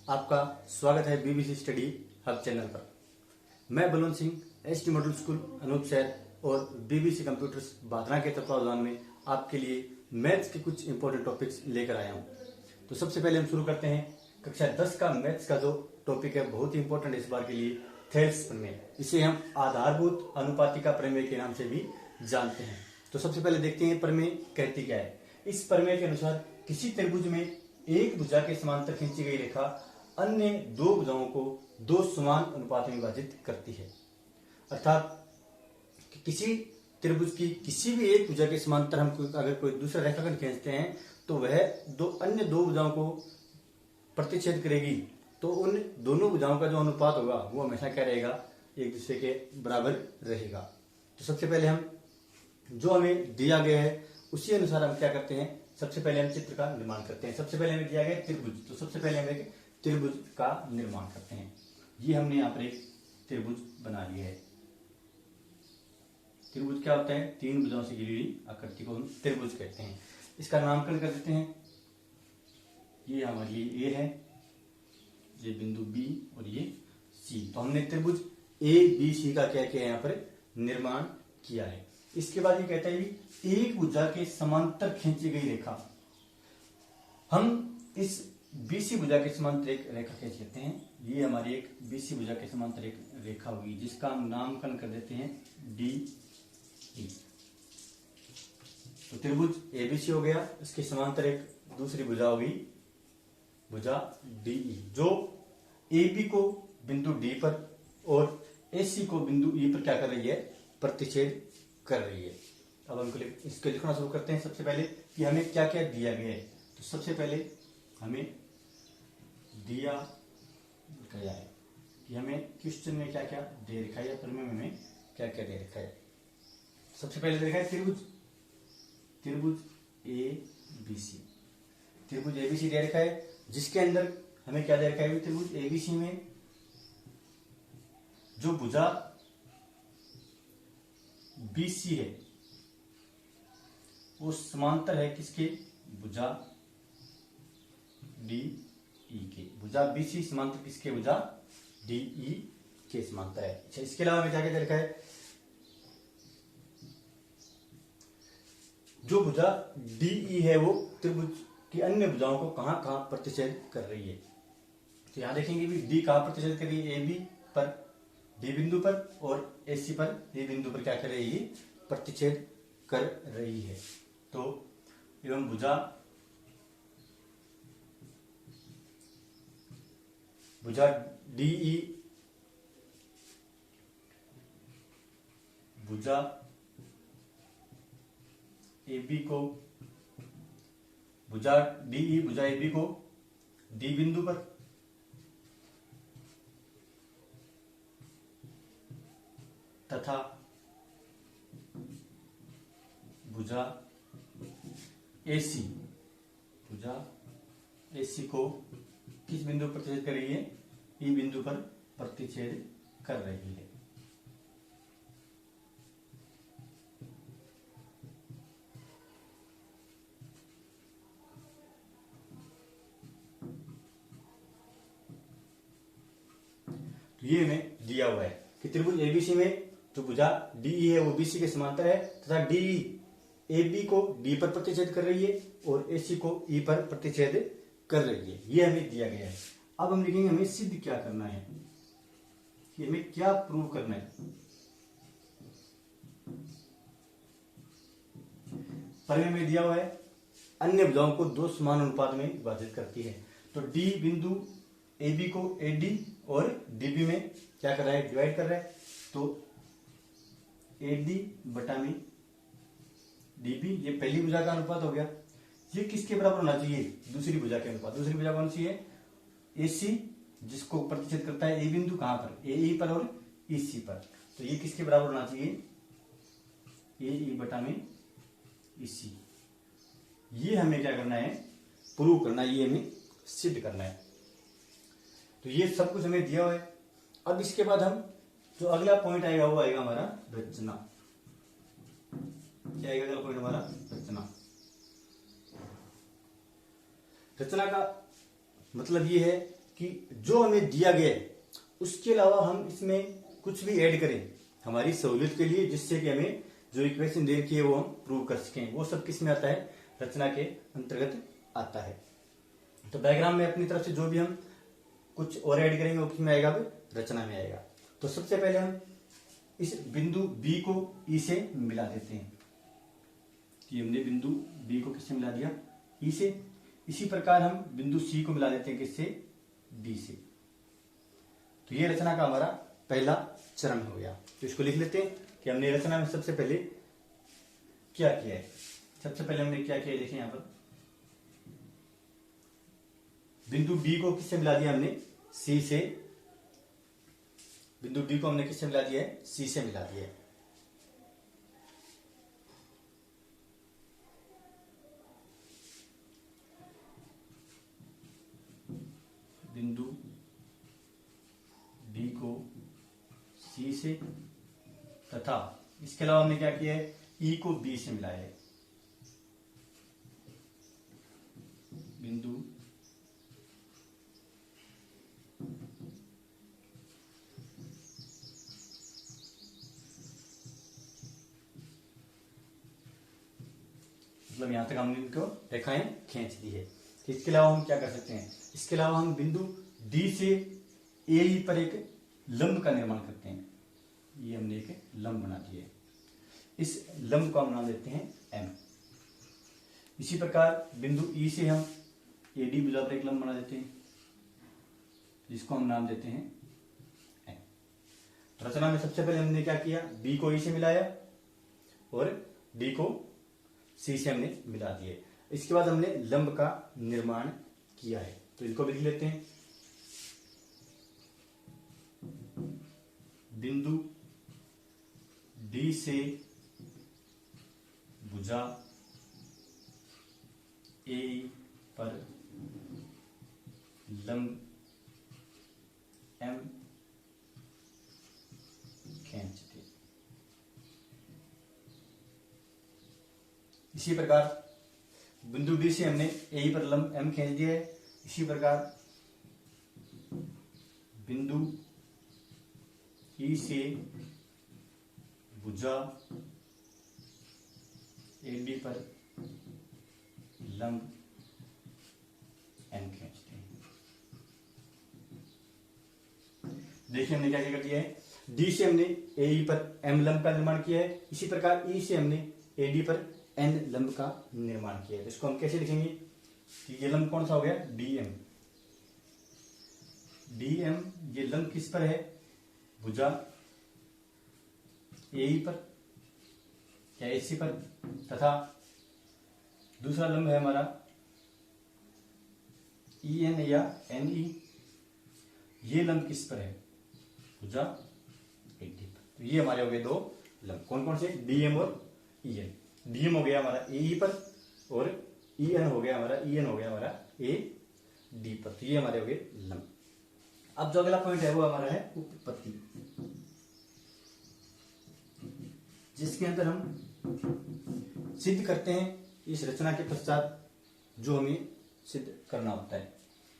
आपका स्वागत है बीबीसी स्टडी हब चैनल पर। मैं Balwant Singh ST model school Anupshahr और बीबीसी कंप्यूटर्स बादरा के तत्वावधान में आपके लिए मैथ्स के कुछ इंपॉर्टेंट टॉपिक्स लेकर आया हूं। तो सबसे पहले हम शुरू करते हैं कक्षा 10 का मैथ्स का जो टॉपिक है बहुत ही इंपॉर्टेंट इस बार के लिए, थेल्स प्रमेय। इसे हम आधारभूत अनुपातिका प्रमेय के नाम से भी जानते हैं। तो सबसे पहले देखते हैं प्रमेय कहती क्या है। इस प्रमेय के अनुसार किसी त्रिभुज में एक भुजा के समांतर खींची गई रेखा अन्य दो भुजाओं को दो समान अनुपात में विभाजित करती है। अर्थात किसी त्रिभुज की किसी भी एक भुजा के समांतर हम अगर कोई दूसरा रेखाखंड खींचते हैं तो वह अन्य दो भुजाओं को प्रतिच्छेद करेगी, तो उन दोनों भुजाओं का जो अनुपात होगा वो हमेशा क्या रहेगा, एक दूसरे के बराबर रहेगा। तो सबसे पहले हम जो हमें दिया गया है उसी अनुसार हम क्या करते हैं, सबसे पहले हम चित्र का निर्माण करते हैं। सबसे पहले हमें दिया गया त्रिभुज, तो सबसे पहले हम एक त्रिभुज का निर्माण करते हैं। ये हमने यहाँ पर एक त्रिभुज बना लिया है। त्रिभुज क्या होता है, तीन भुजाओं से घिरी हुई आकृति को हम त्रिभुज कहते हैं। इसका नामकरण कर देते हैं। ये हमारे लिए ए है, ये बिंदु बी और ये सी। तो हमने त्रिभुज ए बी सी का क्या किया यहाँ पर निर्माण किया है। इसके बाद ये कहता है कि एक भुजा के समांतर खींची गई रेखा, हम इस बीसी भुजा के समांतर एक रेखा खींच लेते हैं। ये हमारी एक बीसी भुजा के समांतर एक रेखा होगी जिसका हम नामकरण कर देते हैं डी ई। तो त्रिभुज एबीसी हो गया, इसके समांतर एक दूसरी भुजा होगी भुजा डीई, जो एबी को बिंदु डी पर और एसी को बिंदु ई पर क्या कर रही है, प्रतिच्छेद कर रही है। अब हम इसके लिखना शुरू करते हैं। सबसे पहले कि हमें क्या क्या दिया गया है। तो सबसे पहले हमें दिया गया है कि हमें क्वेश्चन में क्या क्या दे रखा है, प्रमेय में हमें क्या क्या दे रखा है। सबसे पहले दे रखा है त्रिभुज ए बी सी। त्रिभुज एबीसी दे रखा है जिसके अंदर हमें क्या दे रखा है, त्रिभुज एबीसी में जो भुजा बीसी है वो समांतर है किसके, भुजा डी ई के। भुजा बीसी समांतर किसके, भुजा डी ई के समांतर है। अच्छा, इसके अलावा हमें क्या क्या दे रखा है, जो भुजा डी ई है वो त्रिभुज की अन्य भुजाओं को कहां कहां प्रतिच्छेद कर रही है। तो यहां देखेंगे भी डी कहां प्रतिच्छेद कर रही है, ए बी पर डी बिंदु पर और एसी पर डी बिंदु पर क्या कर रही है, प्रतिच्छेद कर रही है। तो एवं भुजा डीई भुजा एबी को भुजा एबी को डी बिंदु पर तथा भुजा एसी को किस बिंदु पर प्रतिच्छेद कर रही है, ई बिंदु पर प्रतिच्छेद कर रही है। तो ये हमें दिया हुआ है कि त्रिभुज एबीसी में जो भुजा डीई है वो बीसी के समांतर है तथा डीई एबी को डी पर प्रतिच्छेद कर रही है और एसी को ई पर प्रतिच्छेद कर रही है। ये हमें दिया गया है। अब हम लिखेंगे हमें सिद्ध क्या करना है, कि हमें क्या प्रूव करना है। प्रमेय में दिया हुआ है अन्य भुजाओं को दो समान अनुपात में विभाजित करती है। तो डी बिंदु एबी को एडी और डीबी में क्या कर रहा है, डिवाइड कर रहा है। तो एडी बटा में डीबी, ये पहली भुजा का अनुपात हो गया। ये किसके बराबर होना चाहिए, दूसरी भुजा के अनुपात। दूसरी भुजा कौन सी है, एसी, जिसको प्रतिच्छेद करता है ए बिंदु कहां पर, ए पर और ईसी पर। तो ये किसके बराबर होना चाहिए, ए बटा में ईसी। ये हमें क्या करना है, प्रूव करना है, ये हमें सिद्ध करना है। तो ये सब कुछ हमें दिया हुआ है। अब इसके बाद हम जो अगला पॉइंट आएगा वो आएगा हमारा रचना। क्या आएगा अगला पॉइंट हमारा, रचना। रचना का मतलब ये है कि जो हमें दिया गया है उसके अलावा हम इसमें कुछ भी ऐड करें हमारी सहूलियत के लिए, जिससे कि हमें जो इक्वेशन दे रखी है वो हम प्रूव कर सकें। वो सब किस में आता है? रचना के अंतर्गत आता है। तो डायग्राम में अपनी तरफ से जो भी हम कुछ और ऐड करेंगे वो किस में आएगा? रचना में आएगा। तो सबसे पहले हम इस बिंदु बी को ई से मिला देते हैं कि हमने बिंदु बी को किससे मिला दिया? ई से। इसी प्रकार हम बिंदु सी को मिला देते हैं किससे? डी से। तो ये रचना का हमारा पहला चरण हो गया। तो इसको लिख लेते हैं कि हमने रचना में सबसे पहले क्या किया है। सबसे पहले हमने क्या किया है, देखिए यहां पर बिंदु बी को किससे मिला दिया? हमने सी से। बिंदु डी को हमने किससे मिला दिया है? सी से मिला दिया है। बिंदु डी को सी से तथा इसके अलावा हमने क्या किया है? ई को बी से मिलाया है। बिंदु मतलब यहां तक हमने इनको रेखाएं खींच दी है। तो इसके अलावा हम क्या कर सकते हैं? इसके अलावा हम बिंदु डी से ए पर एक लंब का निर्माण करते हैं। ये हमने एक लंब बना दिया है। इस लंब को हम नाम देते हैं एम। इसी प्रकार बिंदु ई से हम ए डी भुजा पर एक लंब बना देते हैं जिसको हम नाम देते हैं एन। रचना में सबसे पहले हमने क्या किया? बी को ई से मिलाया और डी को सी से हमने मिला दिए। इसके बाद हमने लंब का निर्माण किया है। तो इनको भी लिख लेते हैं। बिंदु डी से भुजा ए पर लंब एम खींचते। इसी प्रकार बिंदु डी से हमने ए पर लंब एम खींच दिया है। इसी प्रकार बिंदु ई से भुजा ए डी पर लंब एम खींचते हैं। देखिए हमने क्या क्या कर दिया है? डी से हमने ए पर एम लंब का निर्माण किया है। इसी प्रकार ई से हमने ए डी पर एन लंब का निर्माण किया है। तो इसको हम कैसे लिखेंगे कि ये लंब कौन सा हो गया? D M. डी एम ये लंब किस पर है? भुजा ए पर या एसी पर, तथा दूसरा लंब है हमारा ई एन या एन ई। ये लंब किस पर है? भुजा ए डी पर। तो ये हमारे हो गए दो लंब। कौन कौन से? डी एम और ई एन। डी एम हो गया हमारा ए पर और ई एन हो गया हमारा ए डी पर। तो ये हमारे हो गए लंब। अब जो अगला पॉइंट है वो हमारा है उत्पत्ति, जिसके अंदर हम सिद्ध करते हैं इस रचना के पश्चात जो हमें सिद्ध करना होता है।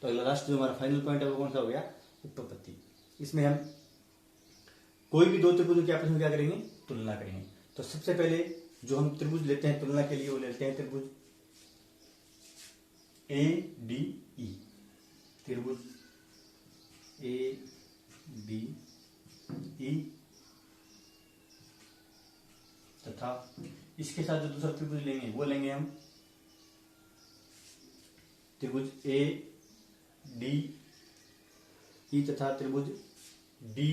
तो अगला लास्ट जो हमारा फाइनल पॉइंट है वो कौन सा हो गया? उत्पत्ति। इसमें हम कोई भी दो त्रिभुजों के आपस में क्या करेंगे? तुलना करेंगे। तो सबसे पहले जो हम त्रिभुज लेते हैं तुलना के लिए वो लेते हैं त्रिभुज ए डी ई। त्रिभुज ए बी ई तथा इसके साथ जो दूसरा त्रिभुज लेंगे वो लेंगे हम त्रिभुज ए डी ई तथा त्रिभुज डी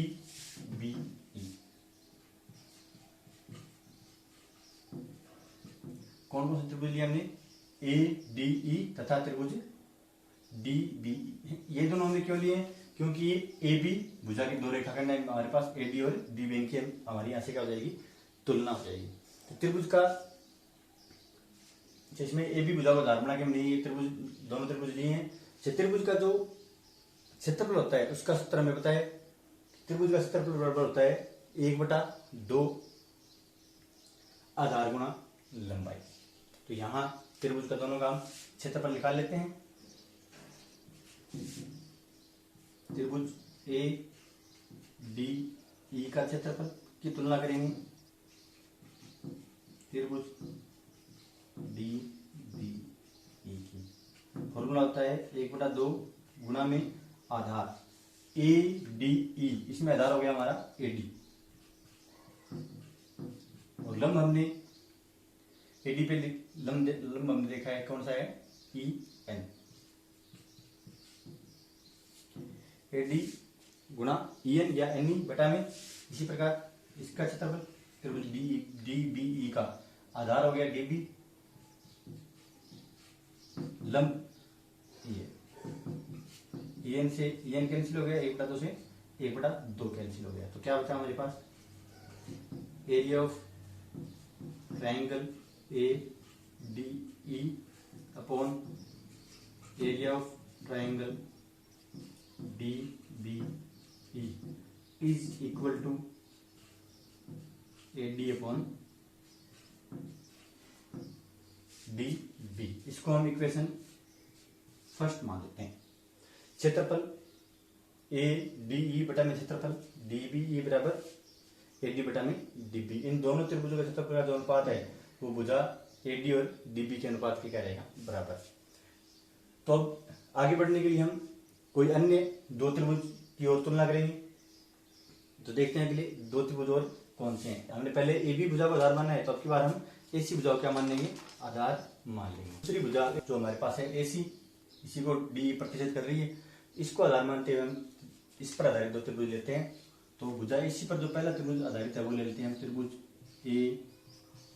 बी ई। कौन कौन से त्रिभुज लिए हमने? ए डी ई तथा त्रिभुज डी बी ई। ये दोनों हमने क्यों लिए? क्योंकि ये ए बी भुजा के दो रेखाखंड है हमारे पास, ए डी और डी बी की हमारी यहां से क्या हो जाएगी? तुलना हो जाएगी। तो त्रिभुज का इसमें ए बी भुजा को आधार बना के हमने ये त्रिभुज दोनों त्रिभुज लिए हैं। त्रिभुज का जो क्षेत्रफल होता है उसका सूत्र हमें पता है। त्रिभुज का क्षेत्रफल बराबर होता है 1/2 आधार गुणा लंबाई। तो यहां त्रिभुज का दोनों का हम क्षेत्रफल निकाल लेते हैं। त्रिभुज ए डी ई का क्षेत्रफल की तुलना करेंगे त्रिभुज डी बी ई की। फॉर्मूला होता है 1/2 गुणा में आधार ए डी ई, इसमें आधार हो गया हमारा ए डी, और लंब हमने ए डी पे लंब हमने देखा है कौन सा है, ई एन। ए डी गुणा ई एन या एन ई बटा में, इसी प्रकार इसका क्षेत्रफल त्रिभुज डी बी ई का आधार हो गया डी बी, लंब ई एन से ई एन कैंसिल हो गया, 1/2 से 1/2 कैंसिल हो गया। तो क्या बचा हमारे पास, area of triangle A D E upon area of triangle D B E is equal to A D upon D B. इसको हम इक्वेशन फर्स्ट मान लेते हैं। क्षेत्रफल ए डी ई बटा में क्षेत्रफल डी बी ई बराबर ए डी बटा में डी बी। इन दोनों त्रिभुजों का क्षेत्रफल का जो अनुपात है वो भुजा ए डी और डी बी के अनुपात के क्या रहेगा, बराबर। तो अब आगे बढ़ने के लिए हम कोई अन्य दो त्रिभुज की ओर तुलना करेंगे। तो देखते हैं अगले दो त्रिभुज और कौन से हैं। हमने पहले ए बी भुजा को आधार माना है, तो अब की बार हम ए सी भुजा को क्या मान लेंगे, आधार मान लेंगे। दूसरी भुजा जो हमारे पास है ए सी, इसी को डी प्रतिशत कर रही है, इसको आधार मानते हुए हम इस पर आधारित दो त्रिभुज लेते हैं। तो भुजा इसी पर जो पहला त्रिभुज आधारित है वो ले लेते हैं हम, त्रिभुज ए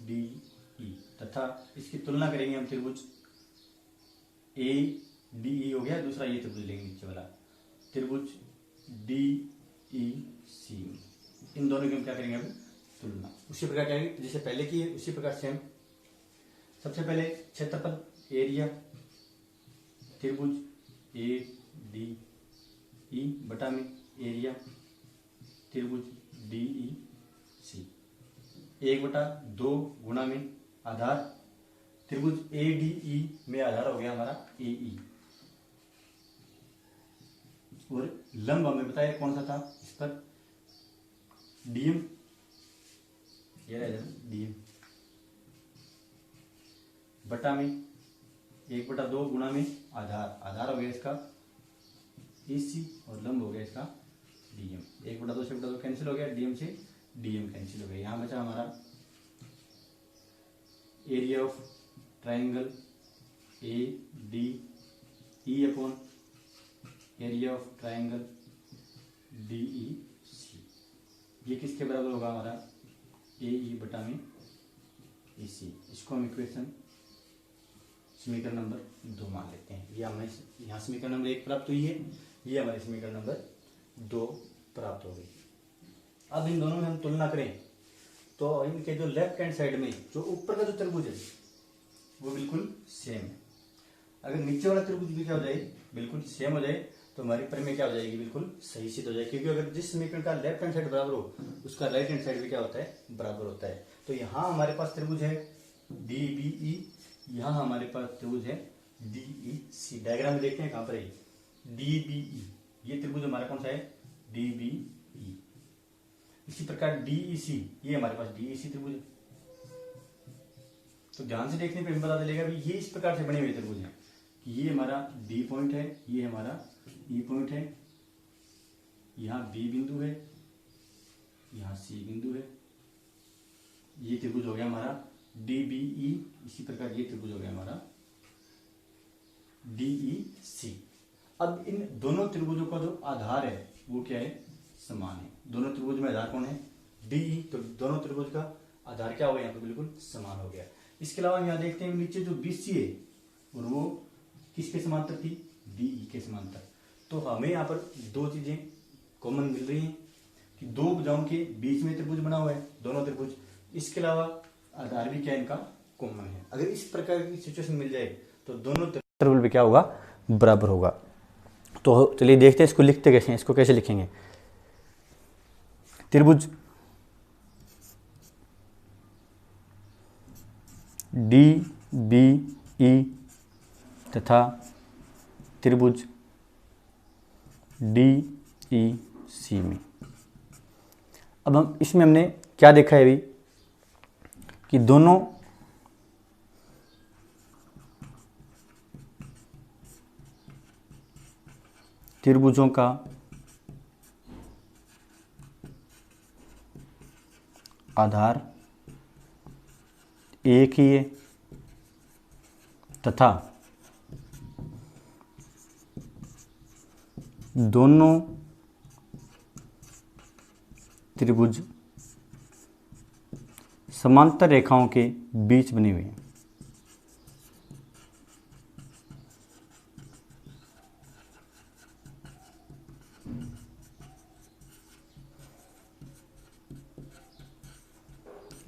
डी ई, तथा इसकी तुलना करेंगे हम त्रिभुज ए डी ई हो गया, दूसरा ये त्रिभुज लेंगे नीचे वाला त्रिभुज डी ई सी। इन दोनों की हम क्या करेंगे अब, तुलना। उसी प्रकार क्या है जैसे पहले की है उसी प्रकार से हम सबसे पहले क्षेत्रफल एरिया त्रिभुज ए डी ई बटा में एरिया त्रिभुज डी ई सी, 1/2 गुणा में आधार त्रिभुज ए डी ई में आधार हो गया हमारा ए ई, और लंब हमें बताया कौन सा था इस पर, डीएम, डीएम बटा में 1/2 गुणा में आधार, आधार हो गया इसका एसी और लंब हो गया इसका डीएम। 1/2 से 1/2 कैंसिल हो गया, डीएम से डीएम कैंसिल हो गया। यहां बचा हमारा area of triangle A D E upon area of triangle D E C. ये किसके बराबर होगा हमारा, ए ई बटा में ए सी। इसको हम इक्वेशन समीकरण नंबर 2 मान लेते हैं। ये हमें यहाँ समीकरण नंबर 1 प्राप्त हुई है, ये हमारी समीकरण नंबर 2 प्राप्त हो गई। अब इन दोनों में हम तुलना करें तो इनके जो लेफ्ट हैंड साइड में जो ऊपर का जो त्रिभुज है वो बिल्कुल सेम है। अगर नीचे वाला त्रिभुज भी क्या हो जाए, बिल्कुल सेम हो जाए, तो हमारी परिमेय क्या हो जाएगी, बिल्कुल सही सिद्ध हो जाएगी। क्योंकि अगर जिस समीकरण का लेफ्ट हैंड साइड बराबर हो उसका राइट हैंड साइड भी क्या होता है, बराबर होता है। तो यहाँ हमारे पास त्रिभुज है डी बी ई, यहाँ हमारे पास त्रिभुज है डी ई सी। डायग्राम में देखते हैं कहां पर है डी बी ई, ये त्रिभुज हमारा कौन सा है, डी बी ई। इसी प्रकार डी ई सी, ये हमारे पास डी ई सी त्रिभुज है। तो ध्यान से देखने पर हमें पता चलेगा भी ये इस प्रकार से बने हुए त्रिभुज हैं कि ये हमारा डी पॉइंट है, ये हमारा ई पॉइंट है, यहाँ बी बिंदु है, यहाँ सी बिंदु है। ये त्रिभुज हो गया हमारा डी बी ई। इसी प्रकार ये त्रिभुज हो गया हमारा डी ई सी। अब इन दोनों त्रिभुजों का जो आधार है वो क्या है, समान है। दोनों त्रिभुज में आधार कौन है, डी ई, तो दोनों त्रिभुज का आधार क्या हो गया, यहाँ पे बिल्कुल समान हो गया। इसके अलावा यहाँ देखते हैं नीचे जो बी सी है और वो किसके समांतर थी, डी ई के समांतर। तो हमें यहाँ पर दो चीजें कॉमन मिल रही हैं कि दो भुजाओं के बीच में त्रिभुज बना हुआ है, दोनों त्रिभुज। इसके अलावा आधार भी क्या इनका कॉमन है। अगर इस प्रकार की सिचुएशन मिल जाए तो दोनों त्रिभुज भी क्या होगा, बराबर होगा। तो चलिए देखते हैं इसको लिखते कैसे हैं, इसको कैसे लिखेंगे। त्रिभुज डी बी ई तथा त्रिभुज DEC में। अब हम इसमें हमने क्या देखा है अभी कि दोनों त्रिभुजों का आधार एक ही है तथा दोनों त्रिभुज समांतर रेखाओं के बीच बने हुए हैं।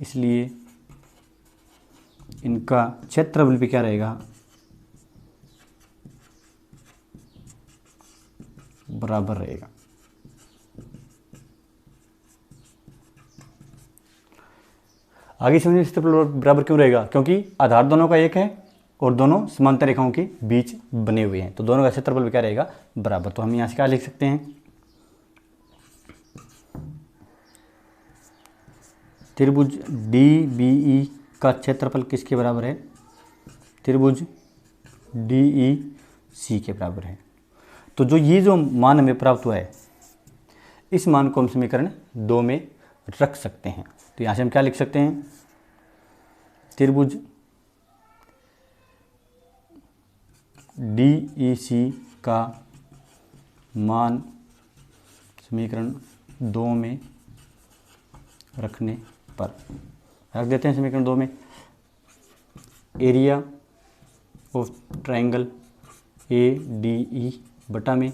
इसलिए इनका क्षेत्रफल भी क्या रहेगा, बराबर रहेगा। आगे समझिए क्षेत्रफल बराबर क्यों रहेगा, क्योंकि आधार दोनों का एक है और दोनों समांतर रेखाओं के बीच बने हुए हैं, तो दोनों का क्षेत्रफल भी क्या रहेगा, बराबर। तो हम यहाँ से क्या लिख सकते हैं, त्रिभुज DBE का क्षेत्रफल किसके बराबर है, त्रिभुज DEC के बराबर है। तो जो मान हमें प्राप्त हुआ है, इस मान को हम समीकरण 2 में रख सकते हैं। तो यहाँ से हम क्या लिख सकते हैं, त्रिभुज DEC का मान समीकरण 2 में रखने पर रख देते हैं समीकरण 2 में, एरिया ऑफ ट्राइंगल ADE बटा में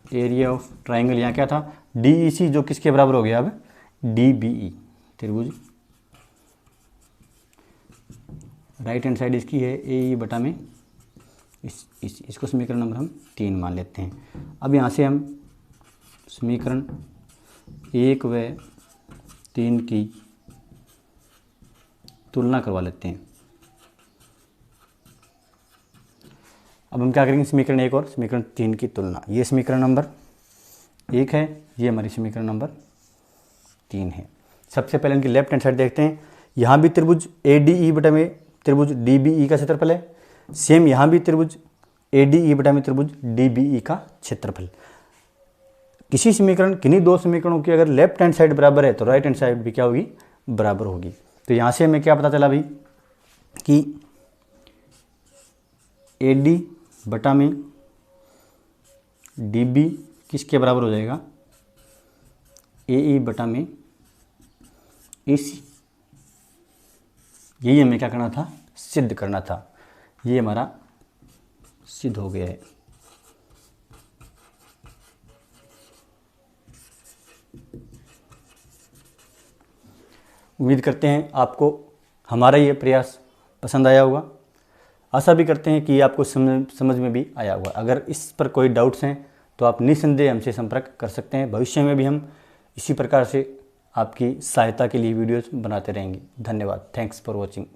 एरिया ऑफ ट्राइंगल, यहाँ क्या था DEC, जो किसके बराबर हो गया अब DBE, त्रिभुज राइट हैंड साइड इसकी है AE बटा में इसको समीकरण नंबर हम 3 मान लेते हैं। अब यहाँ से हम समीकरण 1 व 3 की तुलना करवा लेते हैं। अब हम क्या करेंगे, समीकरण 1 और समीकरण 3 की तुलना। ये समीकरण नंबर 1 है, ये हमारी समीकरण नंबर 3 है। सबसे पहले इनकी लेफ्ट हैंड साइड देखते हैं। यहाँ भी त्रिभुज ADE बटा में त्रिभुज DBE का क्षेत्रफल है, सेम यहाँ भी त्रिभुज ADE बटा में त्रिभुज DBE का क्षेत्रफल। किसी समीकरण, किन्हीं दो समीकरणों की अगर लेफ्ट हैंड साइड बराबर है तो राइट हैंड साइड भी क्या होगी, बराबर होगी। तो यहाँ से हमें क्या पता चला भाई कि AD बटा में DB किसके बराबर हो जाएगा, AE बटा में AC। यही हमें क्या करना था, सिद्ध करना था। ये हमारा सिद्ध हो गया है। उम्मीद करते हैं आपको हमारा ये प्रयास पसंद आया होगा। आशा भी करते हैं कि आपको समझ में भी आया होगा। अगर इस पर कोई डाउट्स हैं तो आप निस्संदेह हमसे संपर्क कर सकते हैं। भविष्य में भी हम इसी प्रकार से आपकी सहायता के लिए वीडियोस बनाते रहेंगे। धन्यवाद। Thanks for watching.